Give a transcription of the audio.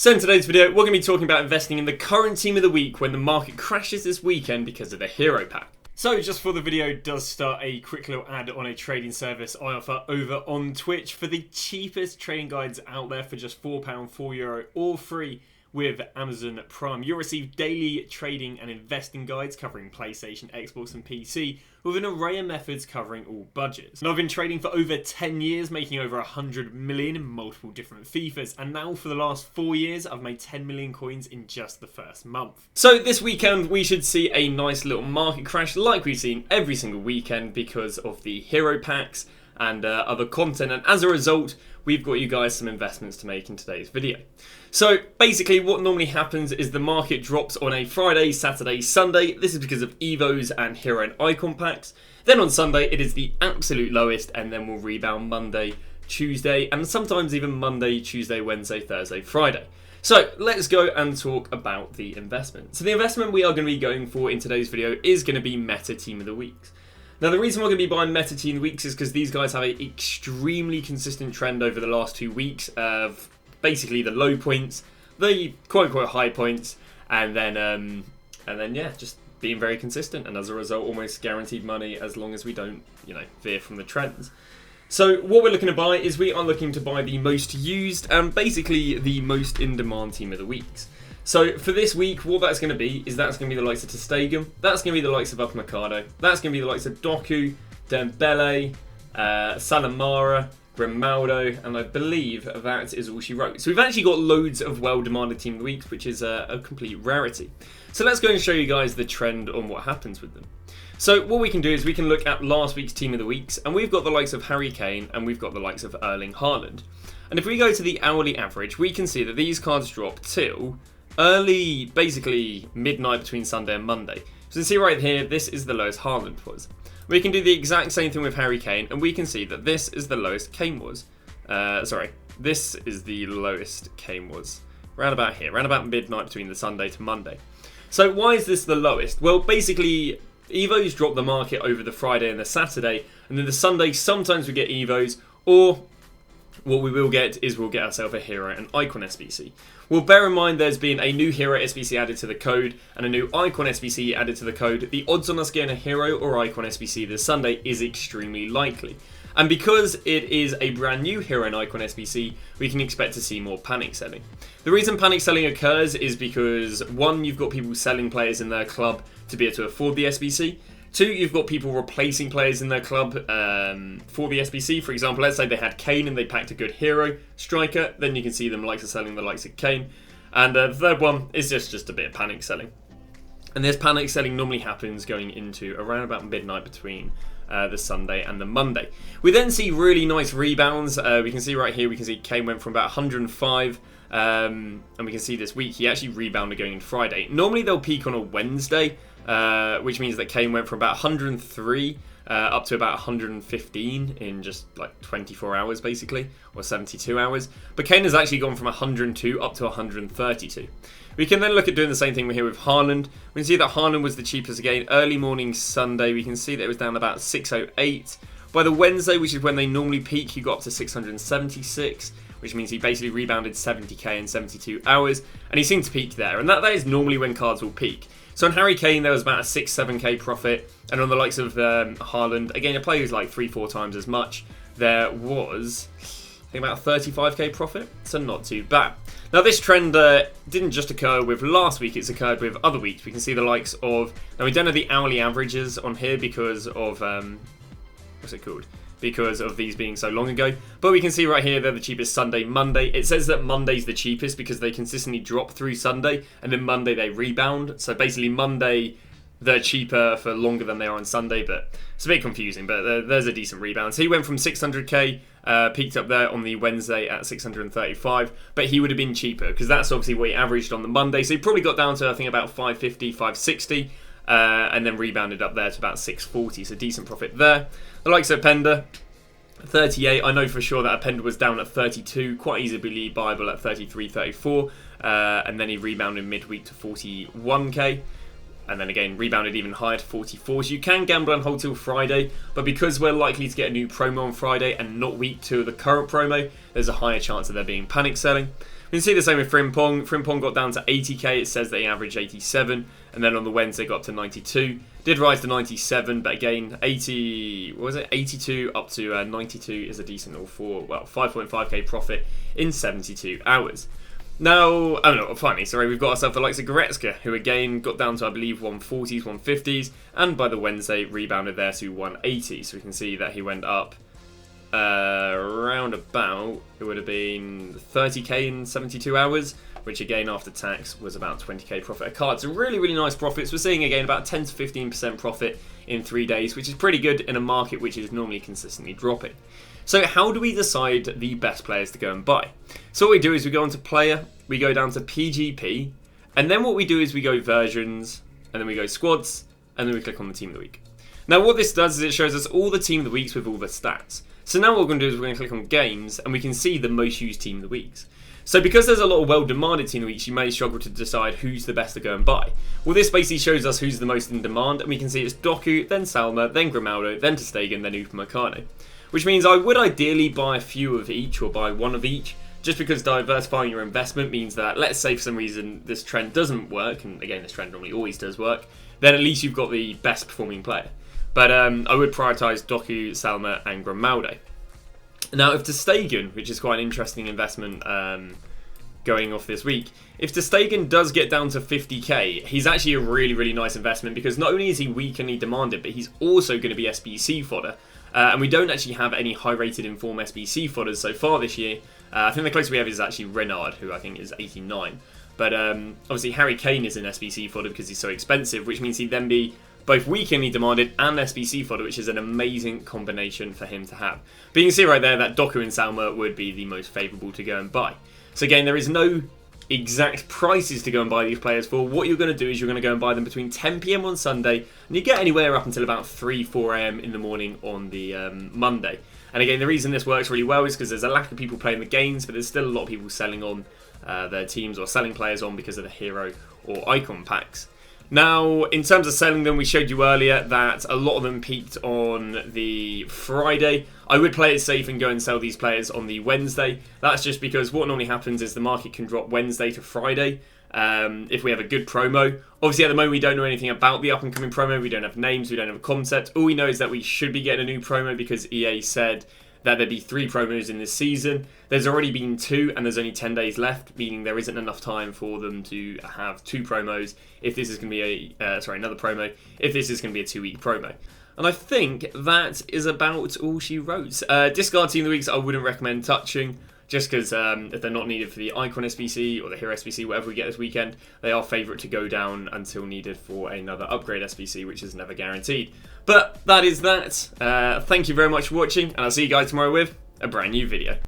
So in today's video, we're going to be talking about investing in the current team of the week when the market crashes this weekend because of the hero pack. So just before the video does start, a quick little ad on a trading service I offer over on Twitch for the cheapest trading guides out there for just £4, €4, all free with Amazon Prime. You'll receive daily trading and investing guides covering PlayStation, Xbox and PC with an array of methods covering all budgets. And I've been trading for over 10 years, making over 100 million in multiple different FIFAs. And now for the last 4 years, I've made 10 million coins in just the first month. So this weekend, we should see a nice little market crash like we've seen every single weekend because of the hero packs and other content. And as a result, we've got you guys some investments to make in today's video. So basically what normally happens is the market drops on a Friday, Saturday, Sunday. This is because of Evos and hero and icon packs. Then on Sunday it is the absolute lowest and then we'll rebound Monday, Tuesday and sometimes even Monday, Tuesday, Wednesday, Thursday, Friday. So let's go and talk about the investment. So the investment we are going to be going for in today's video is going to be Meta Team of the Weeks. Now the reason we're going to be buying Meta Team of the Weeks is because these guys have an extremely consistent trend over the last 2 weeks of basically the low points, the quote-unquote high points, and then yeah, just being very consistent, and as a result almost guaranteed money as long as we don't, veer from the trends. So what we're looking to buy is we are looking to buy the most used and basically the most in-demand Team of the Weeks. So for this week, what that's going to be is that's going to be the likes of Testegen, that's going to be the likes of Upamecano, that's going to be the likes of Doku, Dembele, Salamara, Grimaldo, and I believe that is all she wrote. So we've actually got loads of well-demanded Team of the Weeks, which is a complete rarity. So let's go and show you guys the trend on what happens with them. So what we can do is we can look at last week's Team of the Weeks, and we've got the likes of Harry Kane, and we've got the likes of Erling Haaland. And if we go to the hourly average, we can see that these cards drop till early, basically midnight between Sunday and Monday. So you can see right here, this is the lowest Haaland was. We can do the exact same thing with Harry Kane, and we can see that this is the lowest Kane was. This is the lowest Kane was. Round about here, round about midnight between the Sunday to Monday. So why is this the lowest? Well, basically, Evos drop the market over the Friday and the Saturday, and then the Sunday, sometimes we get Evos, or what we will get is we'll get ourselves a hero and icon SBC. Well, bear in mind there's been a new hero SBC added to the code and a new icon SBC added to the code. The odds on us getting a hero or icon SBC this Sunday is extremely likely. And because it is a brand new hero and icon SBC, we can expect to see more panic selling. The reason panic selling occurs is because, one, you've got people selling players in their club to be able to afford the SBC. 2, you've got people replacing players in their club for the SBC. For example, let's say they had Kane and they packed a good hero striker, then you can see them likes of selling the likes of Kane. And the third one is just a bit of panic selling. And this panic selling normally happens going into around about midnight between the Sunday and the Monday. We then see really nice rebounds. We can see right here, we can see Kane went from about 105 and we can see this week he actually rebounded going into Friday. Normally they'll peak on a Wednesday, which means that Kane went from about 103 up to about 115 in just like 24 hours basically, or 72 hours. But Kane has actually gone from 102 up to 132. We can then look at doing the same thing here with Haaland. We can see that Haaland was the cheapest again. Early morning Sunday, we can see that it was down about 608. By the Wednesday, which is when they normally peak, he got up to 676. Which means he basically rebounded 70k in 72 hours, and he seemed to peak there, and that is normally when cards will peak. So on Harry Kane, there was about a 6-7k profit, and on the likes of Haaland, again, a player who's like 3-4 times as much, there was, I think, about 35k profit, so not too bad. Now this trend didn't just occur with last week, it's occurred with other weeks. We can see the likes of, now we don't have the hourly averages on here because of, what's it called? Because of these being so long ago. But we can see right here they're the cheapest Sunday, Monday. It says that Monday's the cheapest because they consistently drop through Sunday and then Monday they rebound. So basically Monday they're cheaper for longer than they are on Sunday, but it's a bit confusing, but there's a decent rebound. So he went from 600k, peaked up there on the Wednesday at 635, but he would have been cheaper because that's obviously what he averaged on the Monday. So he probably got down to I think about 550, 560. And then rebounded up there to about 640, so decent profit there. The likes of Penda, 38. I know for sure that Penda was down at 32, quite easily buyable at 33, 34, and then he rebounded midweek to 41k. And then again, rebounded even higher to 44. So you can gamble and hold till Friday, but because we're likely to get a new promo on Friday and not week 2 of the current promo, there's a higher chance of there being panic selling. You can see the same with Frimpong. Frimpong got down to 80k. It says that he averaged 87, and then on the Wednesday got up to 92. Did rise to 97, but again, 82 up to 92 is a decent little 5.5k profit in 72 hours. Now, oh no, finally, sorry, we've got ourselves the likes of Goretzka, who again got down to, I believe, 140s, 150s, and by the Wednesday rebounded there to 180. So we can see that he went up around about, it would have been 30k in 72 hours, which again after tax was about 20k profit a card. So really, really nice profits. We're seeing again about 10 to 15% profit in 3 days, which is pretty good in a market which is normally consistently dropping. So how do we decide the best players to go and buy? So what we do is we go onto player, we go down to PGP, and then what we do is we go versions, and then we go squads, and then we click on the team of the week. Now what this does is it shows us all the team of the weeks with all the stats. So now what we're going to do is we're going to click on games, and we can see the most used team of the weeks. So because there's a lot of well-demanded team of the weeks, you may struggle to decide who's the best to go and buy. Well, this basically shows us who's the most in demand, and we can see it's Doku, then Salma, then Grimaldo, then ter Stegen, then Upamecano. Which means I would ideally buy a few of each, or buy one of each, just because diversifying your investment means that, let's say for some reason this trend doesn't work, and again this trend normally always does work, then at least you've got the best performing player. But I would prioritise Doku, Salma and Grimaldo. Now if ter Stegen, which is quite an interesting investment going off this week, if ter Stegen does get down to 50k, he's actually a really, really nice investment, because not only is he weakly demanded, but he's also going to be SBC fodder. And we don't actually have any high-rated inform SBC fodders so far this year. I think the closest we have is actually Renard, who I think is 89. But obviously Harry Kane is an SBC fodder because he's so expensive, which means he'd then be both weekly demanded and SBC fodder, which is an amazing combination for him to have. But you can see right there that Doku and Salma would be the most favourable to go and buy. So again, there is no exact prices to go and buy these players for. What you're going to do is you're going to go and buy them between 10 PM on Sunday, and you get anywhere up until about 3-4 AM in the morning on the Monday. And again, the reason this works really well is because there's a lack of people playing the games, but there's still a lot of people selling on their teams or selling players on because of the hero or icon packs. Now, in terms of selling them, we showed you earlier that a lot of them peaked on the Friday. I would play it safe and go and sell these players on the Wednesday. That's just because what normally happens is the market can drop Wednesday to Friday if we have a good promo. Obviously, at the moment, we don't know anything about the up-and-coming promo. We don't have names. We don't have a concept. All we know is that we should be getting a new promo because EA said that there'd be 3 promos in this season. There's already been 2 and there's only 10 days left, meaning there isn't enough time for them to have 2 promos if this is going to be another promo, if this is going to be a 2-week promo. And I think that is about all she wrote. Discard team of the weeks I wouldn't recommend touching, just because if they're not needed for the Icon SBC or the Hero SBC, whatever we get this weekend, they are favourite to go down until needed for another upgrade SBC, which is never guaranteed. But that is that. Thank you very much for watching, and I'll see you guys tomorrow with a brand new video.